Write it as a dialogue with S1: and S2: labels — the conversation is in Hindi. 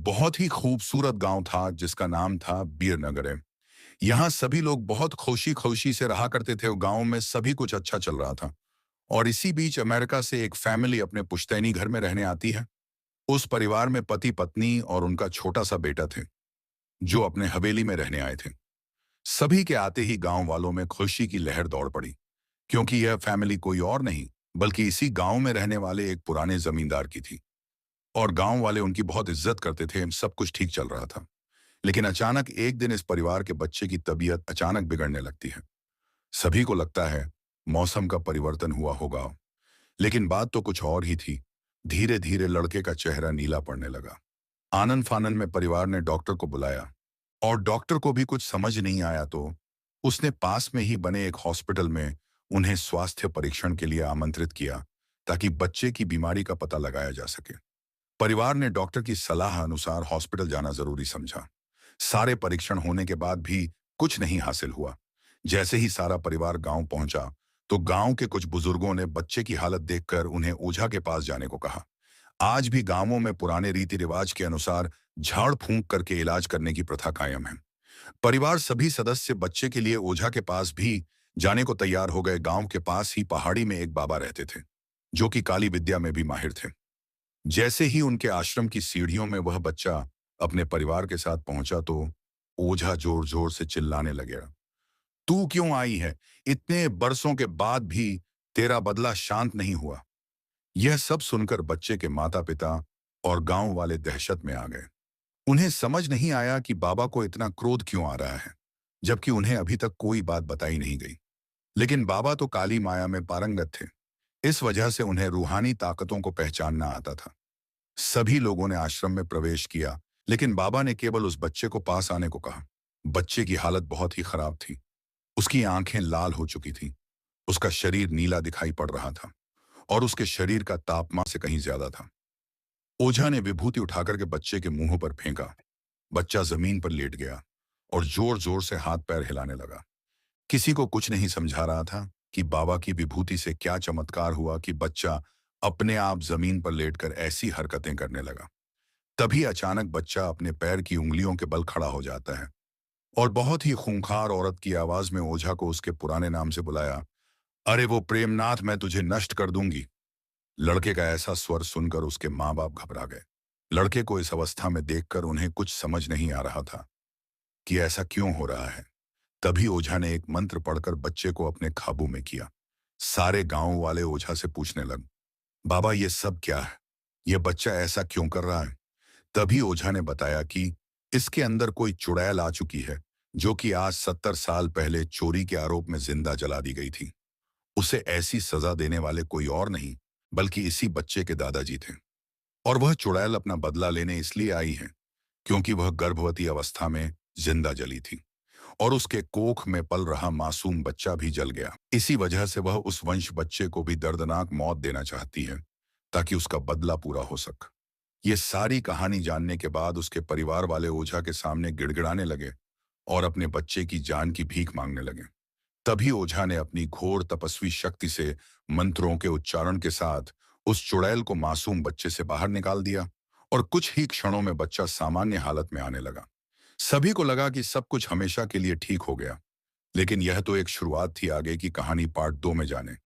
S1: बहुत ही खूबसूरत गांव था जिसका नाम था बीरनगर। यहाँ सभी लोग बहुत खुशी खुशी से रहा करते थे। गांव में सभी कुछ अच्छा चल रहा था। और इसी बीच अमेरिका से एक फैमिली अपने पुश्तैनी घर में रहने आती है। उस परिवार में पति पत्नी और उनका छोटा सा बेटा थे, जो अपने हवेली में रहने आए थे। सभी के आते ही गांव वालों में खुशी की लहर दौड़ पड़ी, क्योंकि यह फैमिली कोई और नहीं बल्कि इसी गांव में रहने वाले एक पुराने जमींदार की थी। और गांव वाले उनकी बहुत इज्जत करते थे। सब कुछ ठीक चल रहा था, लेकिन अचानक एक दिन इस परिवार के बच्चे की तबीयत अचानक बिगड़ने लगती है। सभी को लगता है मौसम का परिवर्तन हुआ होगा, लेकिन बात तो कुछ और ही थी। धीरे धीरे लड़के का चेहरा नीला पड़ने लगा। आनन फानन में परिवार ने डॉक्टर को बुलाया, और डॉक्टर को भी कुछ समझ नहीं आया तो उसने पास में ही बने एक हॉस्पिटल में उन्हें स्वास्थ्य परीक्षण के लिए आमंत्रित किया, ताकि बच्चे की बीमारी का पता लगाया जा सके। परिवार ने डॉक्टर की सलाह अनुसार हॉस्पिटल जाना जरूरी समझा। सारे परीक्षण होने के बाद भी कुछ नहीं हासिल हुआ। जैसे ही सारा परिवार गांव पहुंचा, तो गांव के कुछ बुजुर्गों ने बच्चे की हालत देखकर उन्हें ओझा के पास जाने को कहा। आज भी गांवों में पुराने रीति रिवाज के अनुसार झाड़ फूंक करके इलाज करने की प्रथा कायम है। परिवार सभी सदस्य बच्चे के लिए ओझा के पास भी जाने को तैयार हो गए। गांव के पास ही पहाड़ी में एक बाबा रहते थे, जो कि काली विद्या में भी माहिर थे। जैसे ही उनके आश्रम की सीढ़ियों में वह बच्चा अपने परिवार के साथ पहुंचा, तो ओझा जोर जोर से चिल्लाने लगे, तू क्यों आई है? इतने बरसों के बाद भी तेरा बदला शांत नहीं हुआ। यह सब सुनकर बच्चे के माता पिता और गांव वाले दहशत में आ गए। उन्हें समझ नहीं आया कि बाबा को इतना क्रोध क्यों आ रहा है, जबकि उन्हें अभी तक कोई बात बताई नहीं गई। लेकिन बाबा तो काली माया में पारंगत थे। इस वजह से उन्हें रूहानी ताकतों को पहचानना आता था। सभी लोगों ने आश्रम में प्रवेश किया, लेकिन बाबा ने केवल उस बच्चे को पास आने को कहा। बच्चे की हालत बहुत ही खराब थी। उसकी आंखें लाल हो चुकी थीं, उसका शरीर नीला दिखाई पड़ रहा था, और उसके शरीर का तापमान से कहीं ज्यादा था। ओझा ने विभूति उठाकर के बच्चे के मुंह पर फेंका। बच्चा जमीन पर लेट गया और जोर जोर से हाथ पैर हिलाने लगा। किसी को कुछ नहीं समझा रहा था कि बाबा की विभूति से क्या चमत्कार हुआ कि बच्चा अपने आप जमीन पर लेटकर ऐसी हरकतें करने लगा। तभी अचानक बच्चा अपने पैर की उंगलियों के बल खड़ा हो जाता है, और बहुत ही खूंखार औरत की आवाज में ओझा को उसके पुराने नाम से बुलाया, अरे वो प्रेमनाथ, मैं तुझे नष्ट कर दूंगी। लड़के का ऐसा स्वर सुनकर उसके माँ बाप घबरा गए। लड़के को इस अवस्था में देखकर उन्हें कुछ समझ नहीं आ रहा था कि ऐसा क्यों हो रहा है। तभी ओझा ने एक मंत्र पढ़कर बच्चे को अपने काबू में किया। सारे गांव वाले ओझा से पूछने लगे, बाबा ये सब क्या है? यह बच्चा ऐसा क्यों कर रहा है? तभी ओझा ने बताया कि इसके अंदर कोई चुड़ैल आ चुकी है, जो कि आज 70 साल पहले चोरी के आरोप में जिंदा जला दी गई थी। उसे ऐसी सजा देने वाले कोई और नहीं बल्कि इसी बच्चे के दादाजी थे। और वह चुड़ैल अपना बदला लेने इसलिए आई है क्योंकि वह गर्भवती अवस्था में जिंदा जली थी, और उसके कोख में पल रहा मासूम बच्चा भी जल गया। इसी वजह से वह उस वंश बच्चे को भी दर्दनाक मौत देना चाहती है, ताकि उसका बदला पूरा हो सके। ये सारी कहानी जानने के बाद उसके परिवार वाले ओझा के सामने गिड़गिड़ाने लगे और अपने बच्चे की जान की भीख मांगने लगे। तभी ओझा ने अपनी घोर तपस्वी शक्ति से मंत्रों के उच्चारण के साथ उस चुड़ैल को मासूम बच्चे से बाहर निकाल दिया, और कुछ ही क्षणों में बच्चा सामान्य हालत में आने लगा। सभी को लगा कि सब कुछ हमेशा के लिए ठीक हो गया, लेकिन यह तो एक शुरुआत थी। आगे की कहानी पार्ट 2 में जाने।